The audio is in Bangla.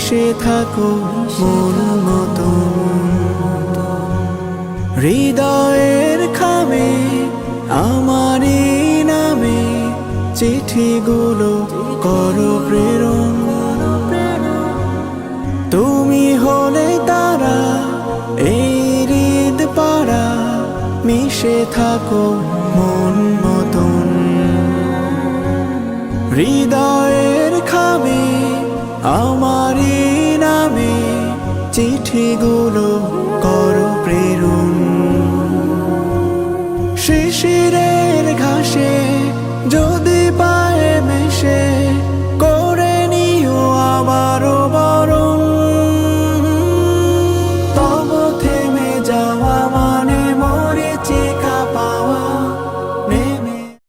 মিশে থাকো মন মতন। হৃদয়ের খামে আমারই নামে চিঠিগুলো করো প্রেরণ। তুমি হলে তারা এই হৃদ পাড়া, মিশে থাকো মন মতন। হৃদয়ের খামে আমারই নামে চিঠিগুলো করো প্রেরণ। শিশিরের ঘাসে